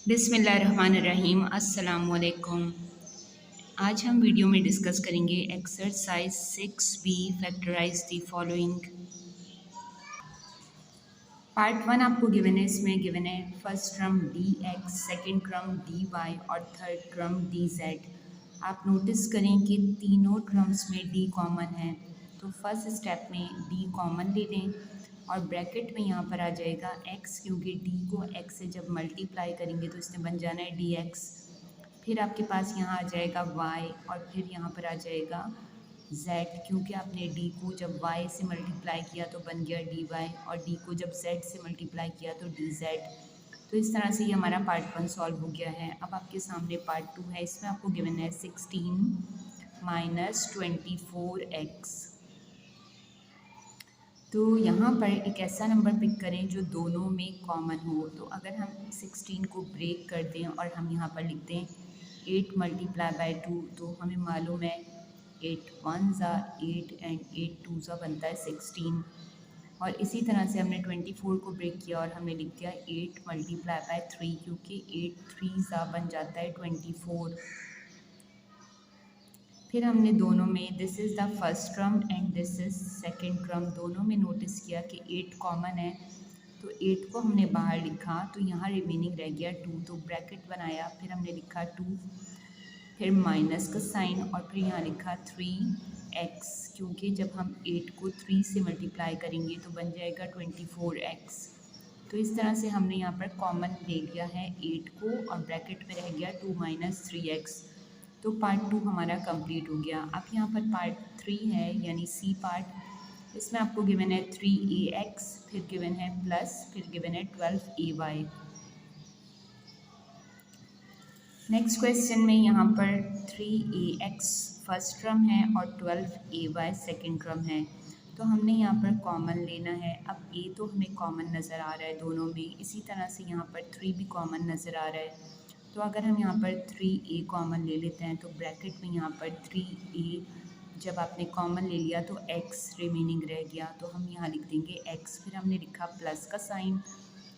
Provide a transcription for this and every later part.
बिस्मिल्लाहिर्रहमानिर्रहीम। अस्सलाम वालेकुम। आज हम वीडियो में डिस्कस करेंगे exercise 6B factorise the following. Part 1 आपको गिवन है। इसमें गिवन है first term dx, second term dy और थर्ड टर्म dz। आप नोटिस करें कि तीनों टर्म्स में d कॉमन है, तो फर्स्ट स्टेप में d कॉमन ले लें और ब्रैकेट में यहाँ पर आ जाएगा x, क्योंकि d को x से जब मल्टीप्लाई करेंगे तो इसने बन जाना है dx। फिर आपके पास यहाँ आ जाएगा y और फिर यहाँ पर आ जाएगा z, क्योंकि आपने d को जब y से मल्टीप्लाई किया तो बन गया dy और d को जब z से मल्टीप्लाई किया तो dz। तो इस तरह से ये हमारा पार्ट 1 सॉल्व हो गया है। अब आपके सामने पार्ट 2 है। इसमें आपको गिवन है 16 - 24x। तो यहाँ पर एक ऐसा नंबर पिक करें जो दोनों में कॉमन हो। तो अगर हम 16 को ब्रेक कर दें और हम यहाँ पर लिख दें 8 × 2, तो हमें मालूम है 8 1 = 8 एंड 8 2 बनता है 16। और इसी तरह से हमने 24 को ब्रेक किया और हमने लिख दिया 8 × 3, क्योंकि 8 3 बन जाता है 24। फिर हमने दोनों में this is the first term and this is second term, दोनों में नोटिस किया कि 8 कॉमन है, तो 8 को हमने बाहर लिखा तो यहाँ रिमेनिंग रह गया 2, तो ब्रैकेट बनाया, फिर हमने लिखा 2, फिर माइनस का साइन और फिर यहाँ लिखा 3x, क्योंकि जब हम 8 को 3 से मल्टीप्लाई करेंगे तो बन जाएगा 24x। तो इस तरह से हमने यहाँ पर कॉमन ले लिया है 8 को और ब्रैकेट में रह गया 2 - 3x। तो पार्ट 2 हमारा कंप्लीट हो गया। अब यहाँ पर पार्ट 3 है, यानी सी पार्ट। इसमें आपको गिवन है 3ax, फिर गिवन है प्लस, फिर गिवन है 12ay। नेक्स्ट क्वेश्चन में यहाँ पर 3ax फर्स्ट टर्म है और 12ay सेकेंड टर्म है, तो हमने यहाँ पर कॉमन लेना है। अब a तो हमें कॉमन नज़र आ रहा है दोनों में, इसी तरह से यहाँ पर 3 भी कॉमन नज़र आ रहा है। तो अगर हम यहाँ पर 3a कॉमन ले लेते हैं तो ब्रैकेट में यहाँ पर 3a जब आपने कॉमन ले लिया तो x रिमेनिंग रह गया, तो हम यहाँ लिख देंगे x, फिर हमने लिखा प्लस का साइन।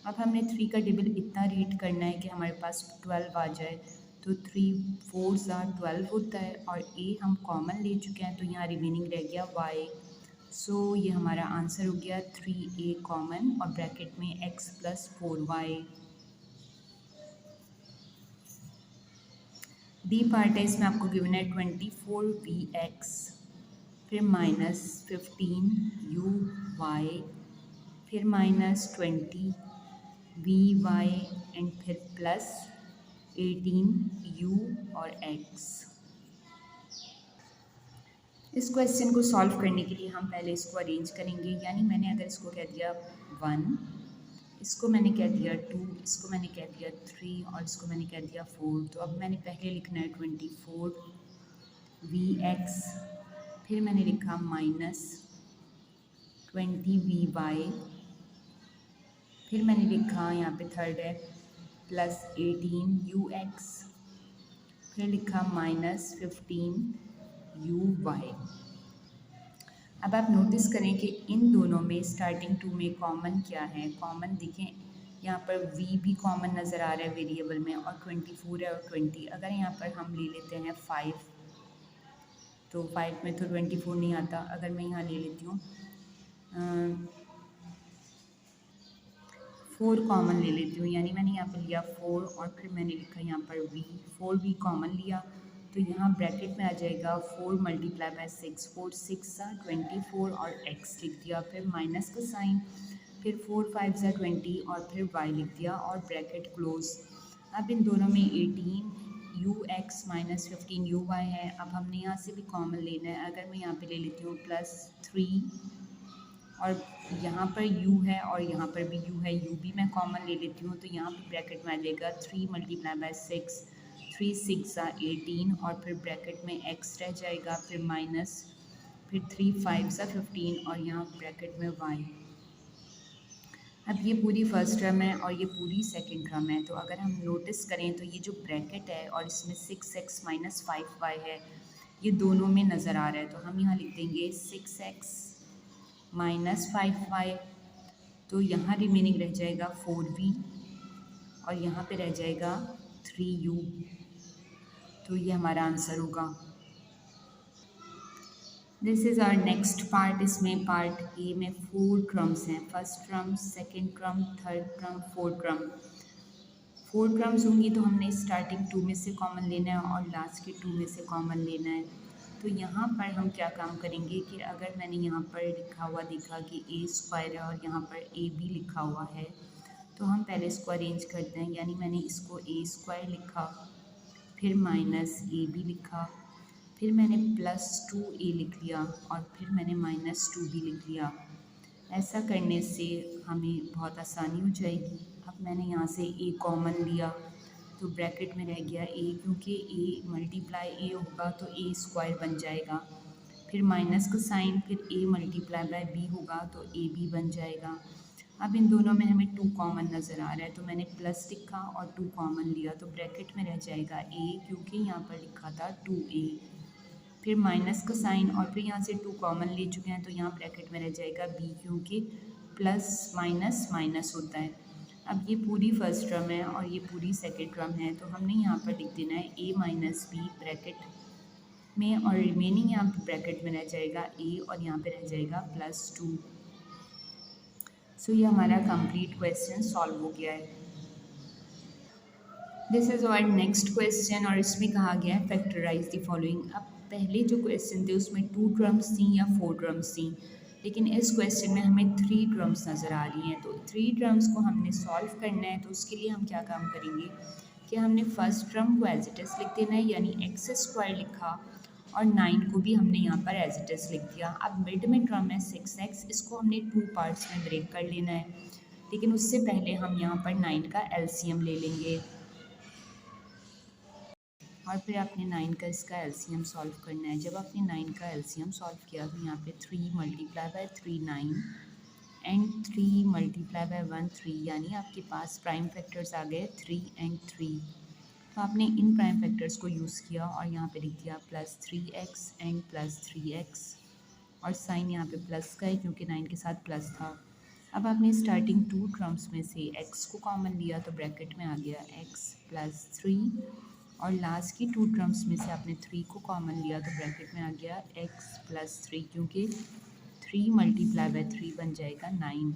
अब हमने 3 का टेबल इतना रीड करना है कि हमारे पास 12 आ जाए, तो 3 4 12 होता है और a हम कॉमन ले चुके हैं, तो यहाँ रिमेनिंग रह गया y। सो ये हमारा आंसर हो गया 3a कॉमन और ब्रैकेट में x + 4y। डी पार्ट है। इसमें आपको गिवन है 24vx, फिर -15uy, फिर -20vy एंड फिर प्लस 18u और x। इस क्वेश्चन को सॉल्व करने के लिए हम पहले इसको अरेंज करेंगे, यानी मैंने अगर इसको कह दिया 1, इसको मैंने कह दिया 2, इसको मैंने कह दिया 3 और इसको मैंने कह दिया 4, तो अब मैंने पहले लिखना है 24vx, फिर मैंने लिखा -20vy, फिर मैंने लिखा यहाँ पे थर्ड है +18ux, फिर लिखा -15uy। अब आप नोटिस करें कि इन दोनों में स्टार्टिंग 2 में कॉमन क्या है। कॉमन देखें, यहाँ पर v भी कॉमन नज़र आ रहा है वेरिएबल में और 24 है और 20। अगर यहाँ पर हम ले लेते हैं 5, तो 5 में तो 24 नहीं आता। अगर मैं यहाँ ले लेती हूँ 4 कॉमन ले लेती हूँ, यानी मैंने यहाँ पर लिया 4 और फिर मैंने लिखा यहाँ पर v, 4v कॉमन लिया, तो यहाँ ब्रैकेट में आ जाएगा 4 × 6, 4 6 24 और x लिख दिया, फिर माइनस का साइन, फिर 4 5 20 और फिर y लिख दिया और ब्रैकेट क्लोज। अब इन दोनों में 18ux - 15uy है। अब हमने यहाँ से भी कॉमन लेना है। अगर मैं यहाँ पे ले लेती हूँ +3 और यहाँ पर u है और यहाँ पर भी u है, u भी मैं कॉमन ले लेती हूँ, तो यहाँ पर ब्रैकेट में आ जाएगा 3 × 6, 3 6 18 और फिर ब्रैकेट में x रह जाएगा, फिर माइनस, फिर 3 5 15 और यहाँ ब्रैकेट में y। अब ये पूरी फर्स्ट टर्म है और ये पूरी सेकंड टर्म है, तो अगर हम नोटिस करें तो ये जो ब्रैकेट है और इसमें 6x - 5y है, ये दोनों में नज़र आ रहा है, तो हम यहाँ लिख देंगे 6x -5y, तो यहाँ रिमेनिंग रह जाएगा 4v और यहाँ पे रह जाएगा 3u। तो ये हमारा आंसर होगा। This is our next part. इसमें पार्ट ए में 4 क्रम्स हैं, फर्स्ट क्रम, सेकेंड क्रम, थर्ड क्रम, फोर्थ क्रम। 4 क्रम्स होंगी तो हमने स्टार्टिंग 2 में से कॉमन लेना है और लास्ट के 2 में से कॉमन लेना है। तो यहाँ पर हम क्या काम करेंगे कि अगर मैंने यहाँ पर लिखा हुआ देखा कि ए स्क्वायर है और यहाँ पर ए बी लिखा हुआ है, तो हम पहले इसको अरेंज करते हैं। यानी मैंने इसको ए स्क्वायर लिखा, फिर माइनस ए बी लिखा, फिर मैंने +2a लिख लिया और फिर मैंने -2b लिख लिया। ऐसा करने से हमें बहुत आसानी हो जाएगी। अब मैंने यहाँ से a कॉमन लिया तो ब्रैकेट में रह गया a, क्योंकि a मल्टीप्लाई a होगा तो a स्क्वायर बन जाएगा। फिर माइनस का साइन, फिर a मल्टीप्लाई बाय b होगा तो a b बन जाएगा। अब इन दोनों में हमें 2 कॉमन नज़र आ रहा है तो मैंने प्लस लिखा और 2 कॉमन लिया तो ब्रैकेट में रह जाएगा a, क्योंकि यहाँ पर लिखा था 2a। फिर माइनस का साइन और फिर यहाँ से 2 कॉमन ले चुके हैं तो यहाँ ब्रैकेट में रह जाएगा b, क्योंकि प्लस माइनस माइनस होता है। अब ये पूरी फर्स्ट टर्म है और ये पूरी सेकेंड टर्म है तो हमने यहाँ पर लिख देना है a माइनस बी ब्रैकेट में और रिमेनिंग यहाँ पर ब्रैकेट में रह जाएगा a और यहाँ पे रह जाएगा +2। सो ये हमारा कंप्लीट क्वेश्चन सॉल्व हो गया है। This is our next question और इसमें कहा गया है फैक्टराइज द फॉलोइंग। अब पहले जो क्वेश्चन थे उसमें 2 टर्म्स थी या 4 टर्म्स थी, लेकिन इस क्वेश्चन में हमें 3 टर्म्स नज़र आ रही हैं। तो 3 टर्म्स को हमने सॉल्व करना है तो उसके लिए हम क्या काम करेंगे कि हमने फर्स्ट टर्म को एज इट इज़ लिख देना है, यानी x² लिखा और 9 को भी हमने यहाँ पर एज इट इज़ लिख दिया। अब मिड में टर्म है 6x, इसको हमने 2 पार्ट्स में ब्रेक कर लेना है, लेकिन उससे पहले हम यहाँ पर 9 का एलसीएम ले लेंगे और फिर आपने 9 का इसका एलसीएम सॉल्व करना है। जब आपने 9 का एलसीएम सॉल्व किया तो यहाँ पे 3 multiply by 3 9 and 3 multiply by 1 3, यानी आपके पास प्राइम फैक्टर्स आ गए 3 एंड 3। तो आपने इन प्राइम फैक्टर्स को यूज़ किया और यहाँ पे लिख दिया +3x एंड +3x और साइन यहाँ पे प्लस का है क्योंकि 9 के साथ प्लस था। अब आपने स्टार्टिंग 2 टर्म्स में से x को कॉमन लिया तो ब्रैकेट में आ गया x +3 और लास्ट की 2 टर्म्स में से आपने 3 को कॉमन लिया तो ब्रैकेट में आ गया x +3, क्योंकि 3 मल्टीप्लाई बाय 3 बन जाएगा 9।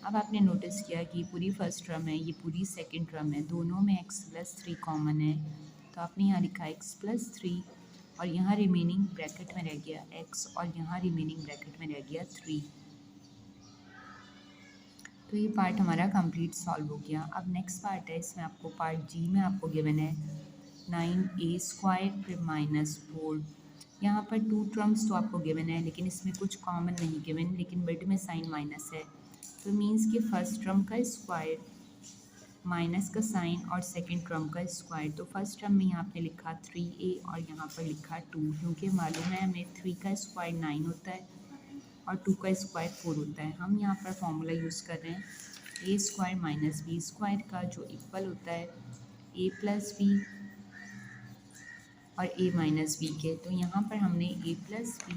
अब आपने नोटिस किया कि ये पूरी फर्स्ट टर्म है, ये पूरी सेकंड टर्म है, दोनों में x +3 कॉमन है तो आपने यहाँ लिखा x +3 और यहाँ रिमेनिंग ब्रैकेट में रह गया x और यहाँ रिमेनिंग ब्रैकेट में रह गया 3। तो ये पार्ट हमारा कंप्लीट सॉल्व हो गया। अब नेक्स्ट पार्ट है, इसमें आपको पार्ट जी में आपको गिवन है 9a² फिर -4। यहाँ पर 2 टर्म्स तो आपको गिवन है लेकिन इसमें कुछ कॉमन नहीं गिवन, लेकिन मिड में साइन माइनस है तो मीन्स कि फर्स्ट टर्म का स्क्वायर माइनस का साइन और सेकंड टर्म का स्क्वायर। तो फर्स्ट टर्म में यहाँ पे लिखा 3a और यहाँ पर लिखा 2, क्योंकि मालूम है हमें 3 का स्क्वायर 9 होता है और 2 का स्क्वायर 4 होता है। हम यहाँ पर फॉर्मूला यूज़ कर रहे हैं a² - b² का, जो इक्वल होता है a+b और a-b के। तो यहाँ पर हमने a+b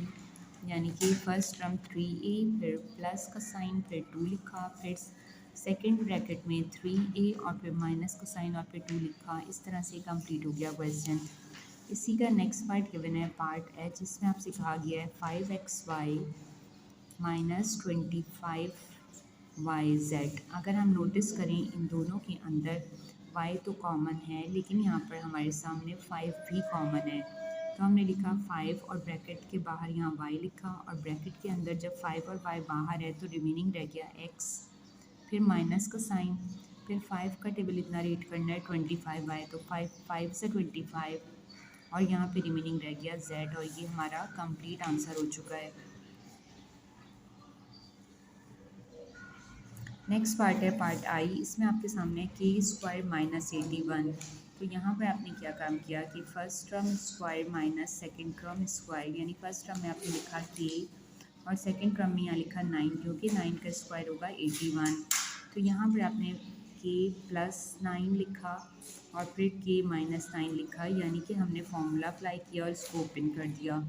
यानी कि फर्स्ट टर्म 3a फिर प्लस का साइन फिर 2 लिखा, फिर सेकंड ब्रैकेट में 3a और फिर माइनस का साइन और फिर 2 लिखा। इस तरह से कंप्लीट हो गया क्वेश्चन। इसी का नेक्स्ट पार्ट गिवन है पार्ट एच, जिसमें आपसे कहा गया है 5xy - 25yz। अगर हम नोटिस करें इन दोनों के अंदर y तो कॉमन है लेकिन यहाँ पर हमारे सामने 5 भी कॉमन है, तो हमने लिखा 5 और ब्रैकेट के बाहर यहाँ y लिखा और ब्रैकेट के अंदर जब 5 और y बाहर है तो रिमेनिंग रह गया x, फिर माइनस का साइन, फिर 5 का टेबल इतना रेट करना है 25y, तो 5 से 25 और यहाँ पे रिमेनिंग रह गया z और ये हमारा कंप्लीट आंसर हो चुका है। नेक्स्ट पार्ट है पार्ट आई, इसमें आपके सामने k² - 81। तो यहाँ पर आपने क्या काम किया कि first term square minus second term square, यानी फर्स्ट टर्म में आपने लिखा k और सेकेंड टर्म में यहाँ लिखा 9, क्योंकि 9 का स्क्वायर होगा 81। तो यहाँ पर आपने k +9 लिखा और फिर k - 9 लिखा, यानी कि हमने फॉर्मूला अप्लाई किया और इसको ओपन कर दिया।